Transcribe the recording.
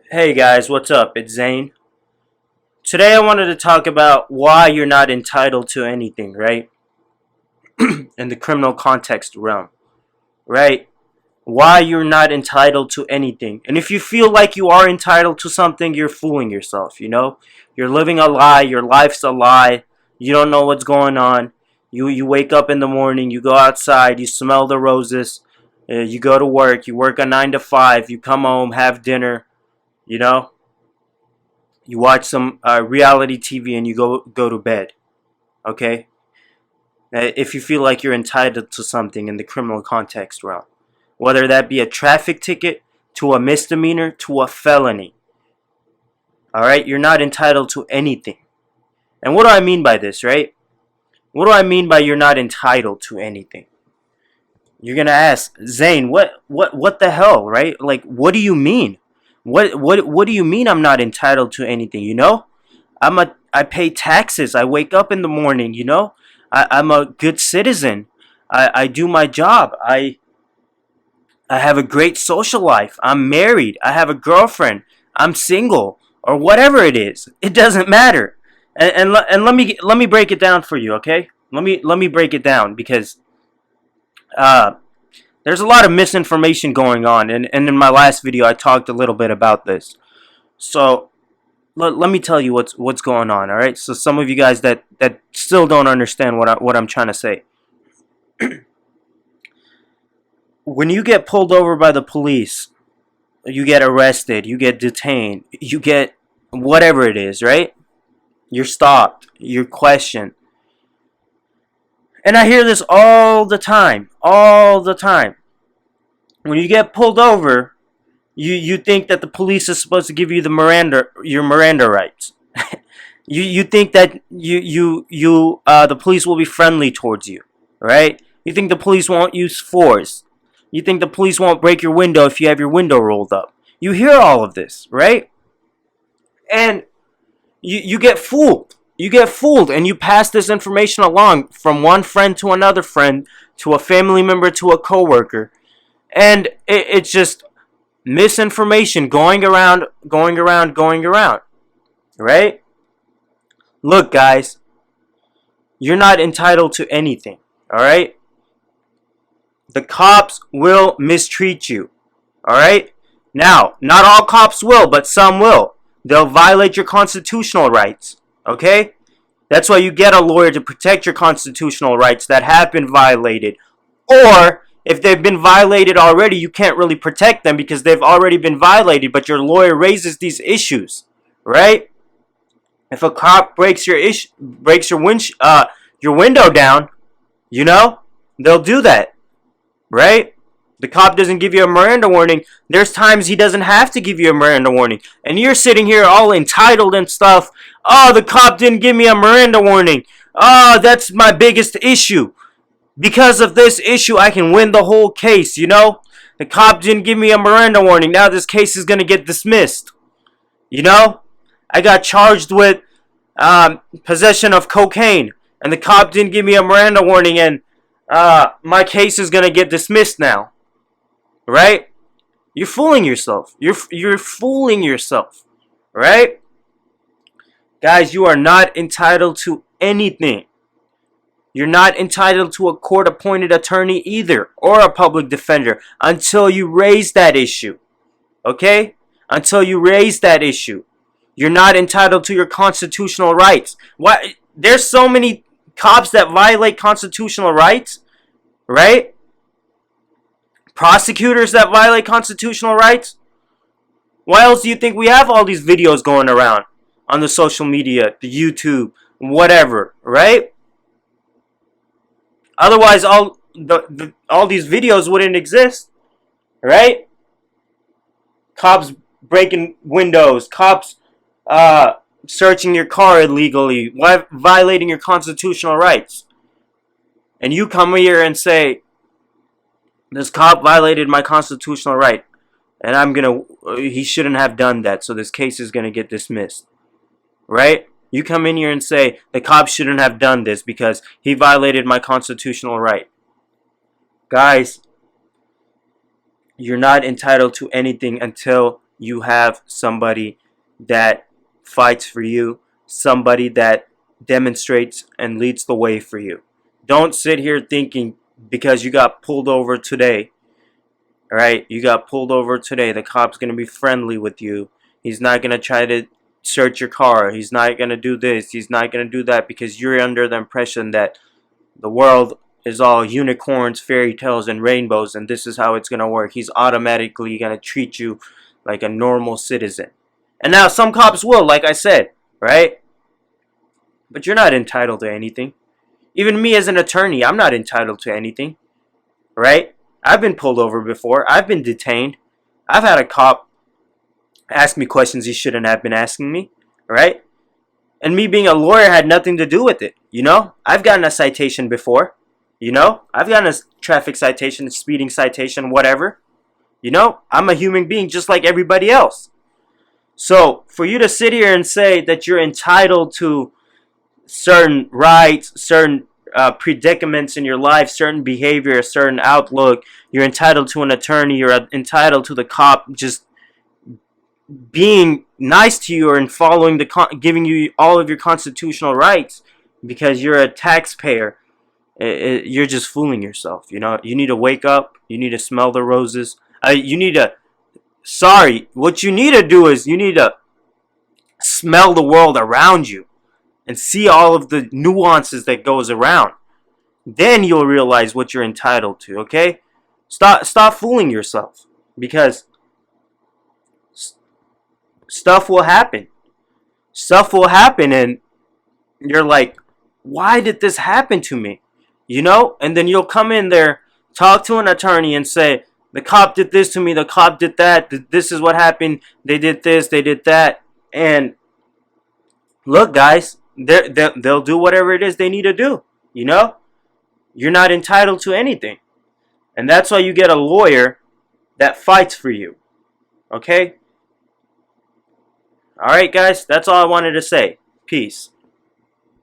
Hey guys, what's up? It's Zain. Today I wanted to talk about why you're not entitled to anything, right? In the criminal context realm, right? Why you're not entitled to anything. And if you feel like you are entitled to something, you're fooling yourself, you know? You're living a lie, your life's a lie. You don't know what's going on. You wake up in the morning, you go outside, you smell the roses, you go to work, you work a 9 to 5, you come home, have dinner, you know? You watch some reality TV and you go to bed. Okay. If you feel like you're entitled to something in the criminal context realm, whether that be a traffic ticket, to a misdemeanor, to a felony, all right, you're not entitled to anything. And what do I mean by this, right? What do I mean by you're not entitled to anything? You're gonna ask, Zane, what the hell, right? Like, what do you mean? What do you mean I'm not entitled to anything? You know, I pay taxes. I wake up in the morning. You know, I'm a good citizen. I do my job. I have a great social life. I'm married. I have a girlfriend. I'm single or whatever it is. It doesn't matter. And let me break it down for you, okay? Let me break it down because uh there's a lot of misinformation going on, and in my last video I talked a little bit about this. So let me tell you what's going on. All right. So some of you guys that still don't understand what I'm trying to say. When you get pulled over by the police, you get arrested, you get detained, you get whatever it is, right? You're stopped, you're questioned. And I hear this all the time, all the time. When you get pulled over, you think that the police is supposed to give you your Miranda rights. You think that the police will be friendly towards you, right? You think the police won't use force. You think the police won't break your window if you have your window rolled up. You hear all of this, right? And you get fooled. You get fooled and you pass this information along from one friend to another friend, to a family member, to a coworker. And it's just misinformation going around, right? Look, guys, you're not entitled to anything, all right? The cops will mistreat you, all right? Now, not all cops will, but some will. They'll violate your constitutional rights, okay? That's why you get a lawyer to protect your constitutional rights that have been violated. Or if they've been violated already, you can't really protect them because they've already been violated, but your lawyer raises these issues, right? If a cop breaks your window down, you know, they'll do that, right? The cop doesn't give you a Miranda warning. There's times he doesn't have to give you a Miranda warning. And you're sitting here all entitled and stuff. Oh, the cop didn't give me a Miranda warning. Oh, that's my biggest issue. Because of this issue, I can win the whole case, you know? The cop didn't give me a Miranda warning. Now this case is going to get dismissed. You know? I got charged with possession of cocaine. And the cop didn't give me a Miranda warning. And my case is going to get dismissed now. Right? You're fooling yourself. You're fooling yourself. Right? Guys, you are not entitled to anything. You're not entitled to a court-appointed attorney either, or a public defender, until you raise that issue. Okay? Until you raise that issue. You're not entitled to your constitutional rights. Why? There's so many cops that violate constitutional rights, right? Prosecutors that violate constitutional rights. Why else do you think we have all these videos going around on the social media, the YouTube, whatever, right? Otherwise, all these videos wouldn't exist, right? Cops breaking windows, cops searching your car illegally, violating your constitutional rights. And you come here and say, this cop violated my constitutional right, and he shouldn't have done that, so this case is gonna get dismissed, right? You come in here and say, the cop shouldn't have done this because he violated my constitutional right. Guys, you're not entitled to anything until you have somebody that fights for you, somebody that demonstrates and leads the way for you. Don't sit here thinking because you got pulled over today, all right? You got pulled over today. The cop's going to be friendly with you. He's not going to try to search your car. He's not going to do this. He's not going to do that because you're under the impression that the world is all unicorns, fairy tales, and rainbows, and this is how it's going to work. He's automatically going to treat you like a normal citizen. And now some cops will, like I said, right? But you're not entitled to anything. Even me as an attorney, I'm not entitled to anything, right? I've been pulled over before. I've been detained. I've had a cop ask me questions he shouldn't have been asking me, right? And me being a lawyer had nothing to do with it, you know? I've gotten a citation before, you know? I've gotten a traffic citation, a speeding citation, whatever. You know? I'm a human being just like everybody else. So, for you to sit here and say that you're entitled to certain rights, certain predicaments in your life, certain behavior, a certain outlook, you're entitled to an attorney, you're entitled to the cop just being nice to you or in following giving you all of your constitutional rights because you're a taxpayer, you're just fooling yourself. You know, you need to wake up. You need to smell the roses. What you need to do is you need to smell the world around you and see all of the nuances that goes around. Then you'll realize what you're entitled to. Okay, stop fooling yourself because stuff will happen. Stuff will happen and you're like, why did this happen to me? You know? And then you'll come in there, talk to an attorney and say, the cop did this to me, the cop did that, this is what happened, they did this, they did that. And look, guys, they'll do whatever it is they need to do. You know? You're not entitled to anything. And that's why you get a lawyer that fights for you. Okay? Alright, guys, that's all I wanted to say. Peace.